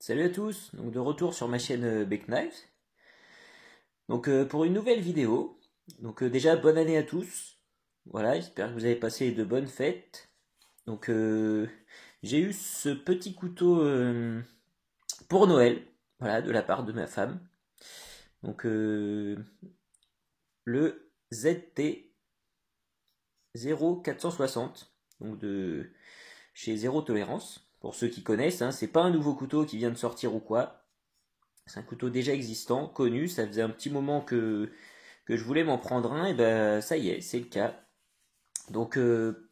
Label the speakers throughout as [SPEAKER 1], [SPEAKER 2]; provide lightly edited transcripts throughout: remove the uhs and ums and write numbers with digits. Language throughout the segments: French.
[SPEAKER 1] Salut à tous, donc de retour sur ma chaîne Beck Knives. Donc pour une nouvelle vidéo. Donc déjà bonne année à tous. Voilà, j'espère que vous avez passé de bonnes fêtes. Donc j'ai eu ce petit couteau pour Noël, voilà, de la part de ma femme. Donc le ZT 0460, donc de chez Zéro Tolérance. Pour ceux qui connaissent, hein, c'est pas un nouveau couteau qui vient de sortir ou quoi. C'est un couteau déjà existant, connu, ça faisait un petit moment que je voulais m'en prendre un, et ben ça y est, c'est le cas. Donc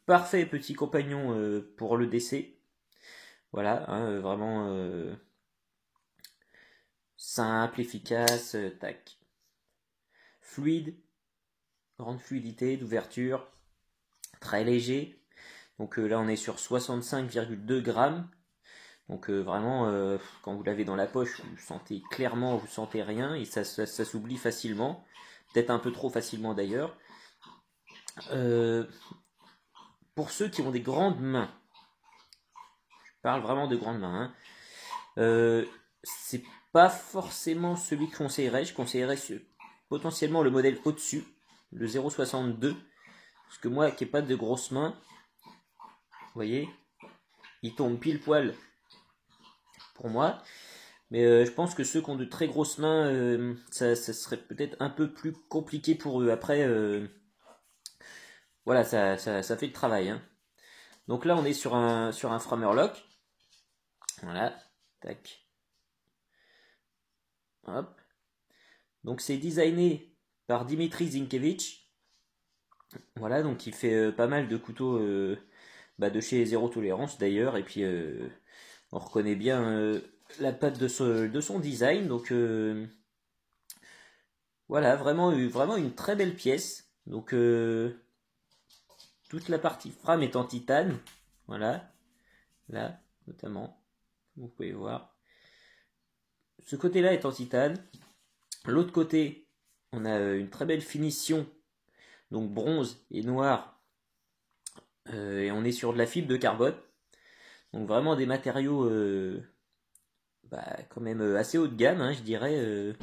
[SPEAKER 1] parfait petit compagnon pour le décès. Voilà, hein, vraiment simple, efficace, tac. Fluide, grande fluidité d'ouverture, très léger. Donc là on est sur 65,2 grammes. Donc vraiment, quand vous l'avez dans la poche, vous sentez clairement, vous sentez rien et ça s'oublie facilement. Peut-être un peu trop facilement d'ailleurs. Euh, pour ceux qui ont des grandes mains, je parle vraiment de grandes mains, hein, c'est pas forcément celui que je conseillerais. Je conseillerais potentiellement le modèle au-dessus, le 0,62. Parce que moi, qui n'ai pas de grosses mains, vous voyez, il tombe pile poil pour moi. Mais je pense que ceux qui ont de très grosses mains, ça serait peut-être un peu plus compliqué pour eux. Après, voilà, ça fait le travail, hein. Donc là, on est sur un Framerlock. Voilà, tac, hop. Donc c'est designé par Dimitri Zinkevich. Voilà, donc il fait pas mal de couteaux de chez Zéro Tolérance d'ailleurs. Et puis on reconnaît bien la patte de son design. Donc voilà, vraiment une très belle pièce. Donc toute la partie frame est en titane. Voilà, là notamment, vous pouvez voir. Ce côté-là est en titane. L'autre côté, on a une très belle finition, donc bronze et noir. Et on est sur de la fibre de carbone. Donc vraiment des matériaux quand même assez haut de gamme, hein, je dirais.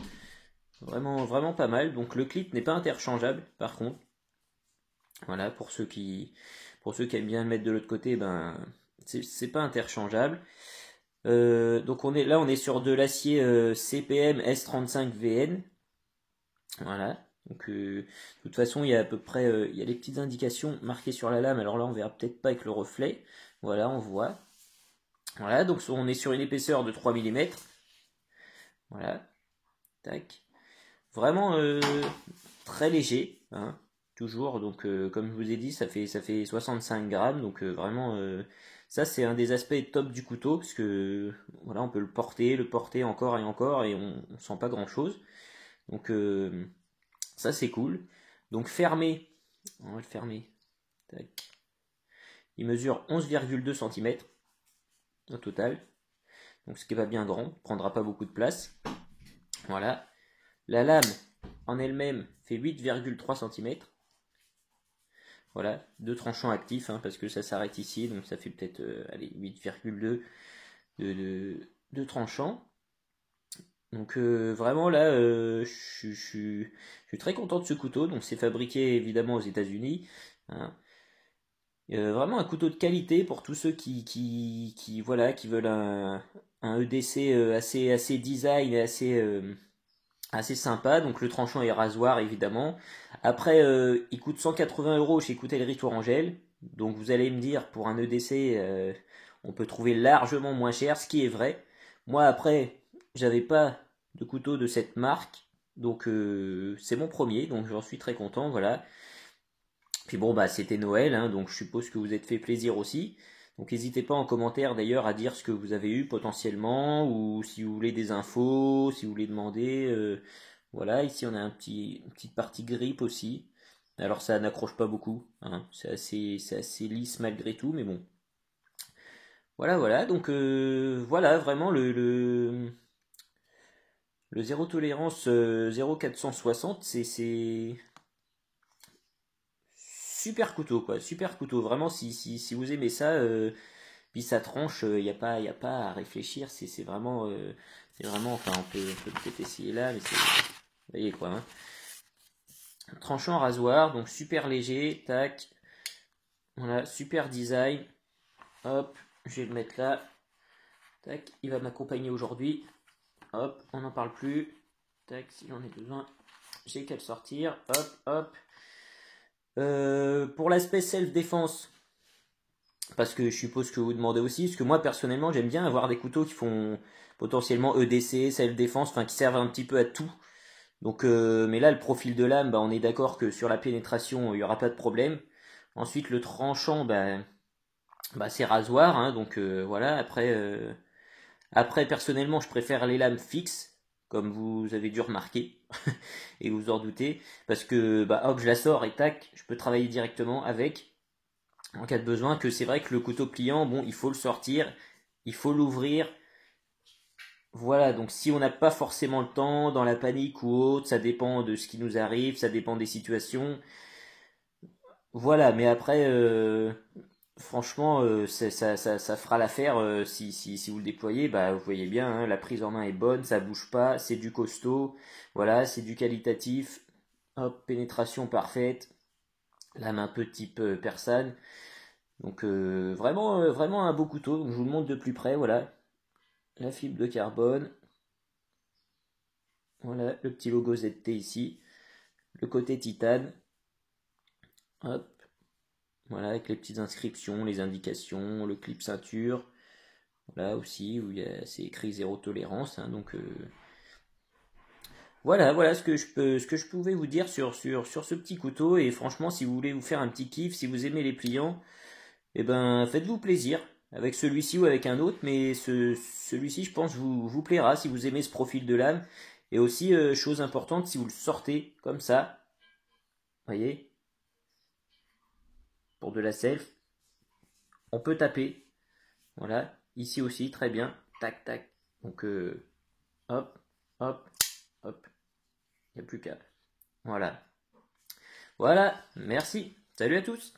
[SPEAKER 1] Vraiment pas mal. Donc le clip n'est pas interchangeable, par contre. Voilà, pour ceux qui aiment bien le mettre de l'autre côté, ben c'est pas interchangeable. Donc on est sur de l'acier CPM S35VN. Voilà. Donc de toute façon, il y a à peu près il y a les petites indications marquées sur la lame. Alors là, on verra peut-être pas avec le reflet. Voilà, on voit. Voilà, donc on est sur une épaisseur de 3 mm. Voilà. Tac. Vraiment très léger, hein, toujours. Donc comme je vous ai dit, ça fait 65 grammes. Donc vraiment, ça c'est un des aspects top du couteau, parce que voilà, on peut le porter encore et encore, et on sent pas grand-chose. Donc ça c'est cool. Donc fermé, on va le fermer. Tac. Il mesure 11,2 cm au total. Donc ce qui est pas bien grand, prendra pas beaucoup de place. Voilà. La lame en elle-même fait 8,3 cm. Voilà, deux tranchants actifs, hein, parce que ça s'arrête ici, donc ça fait peut-être 8,2 de tranchants. Donc vraiment là, je suis très content de ce couteau. Donc c'est fabriqué évidemment aux États-Unis, hein. Vraiment un couteau de qualité pour tous ceux voilà, qui veulent un EDC assez design et assez sympa. Donc le tranchant est rasoir évidemment. Après, il coûte 180 € chez Coutellerie Tourangelle. Donc vous allez me dire, pour un EDC, on peut trouver largement moins cher, ce qui est vrai. Moi après, j'avais pas de couteau de cette marque. Donc c'est mon premier, donc j'en suis très content, voilà. Puis bon, bah c'était Noël, hein, donc je suppose que vous êtes fait plaisir aussi. Donc n'hésitez pas en commentaire d'ailleurs à dire ce que vous avez eu potentiellement, ou si vous voulez des infos, si vous voulez demander. Voilà, ici on a une petite partie grippe aussi. Alors ça n'accroche pas beaucoup, hein, c'est assez lisse malgré tout, mais bon. Voilà, donc voilà, vraiment le zéro tolérance 0460, c'est super couteau, quoi. Super couteau. Vraiment, si vous aimez ça, Puis ça tranche, il n'y a pas, y a pas à réfléchir, c'est vraiment, enfin on peut peut-être essayer là, mais c'est, vous voyez quoi, hein. Tranchant rasoir, donc super léger, tac, voilà, super design, hop, je vais le mettre là, tac, il va m'accompagner aujourd'hui, hop, on n'en parle plus, tac, si j'en ai besoin, j'ai qu'à le sortir, hop, hop. Pour l'aspect self-défense, parce que je suppose que vous demandez aussi, parce que moi personnellement j'aime bien avoir des couteaux qui font potentiellement EDC, self-défense, enfin qui servent un petit peu à tout. Donc, mais là le profil de lame, bah, on est d'accord que sur la pénétration il n'y aura pas de problème. Ensuite le tranchant, bah, c'est rasoir, hein, donc voilà. Après personnellement je préfère les lames fixes, comme vous avez dû remarquer et vous en doutez, parce que bah hop je la sors et tac, je peux travailler directement avec en cas de besoin. Que c'est vrai que le couteau pliant, bon, il faut le sortir, il faut l'ouvrir. Voilà, donc si on n'a pas forcément le temps, dans la panique ou autre, ça dépend de ce qui nous arrive, ça dépend des situations. Voilà, mais après, franchement, ça fera l'affaire si vous le déployez. Bah, vous voyez bien, hein, la prise en main est bonne, ça bouge pas, c'est du costaud, voilà, c'est du qualitatif. Hop, pénétration parfaite, lame un peu type persane. Donc vraiment un beau couteau. Donc, je vous le montre de plus près, voilà. La fibre de carbone. Voilà, le petit logo ZT ici. Le côté titane. Hop. Voilà, avec les petites inscriptions, les indications, le clip ceinture. Voilà aussi, où c'est écrit zéro tolérance, hein. Donc voilà ce que je pouvais vous dire sur ce petit couteau. Et franchement, si vous voulez vous faire un petit kiff, si vous aimez les pliants, eh ben, faites-vous plaisir avec celui-ci ou avec un autre, mais celui-ci, je pense, vous plaira si vous aimez ce profil de lame. Et aussi, chose importante, si vous le sortez comme ça, voyez, pour de la self, on peut taper. Voilà, ici aussi, très bien, tac, tac. Donc, hop, hop, hop, il n'y a plus qu'à. Voilà. Voilà, merci. Salut à tous.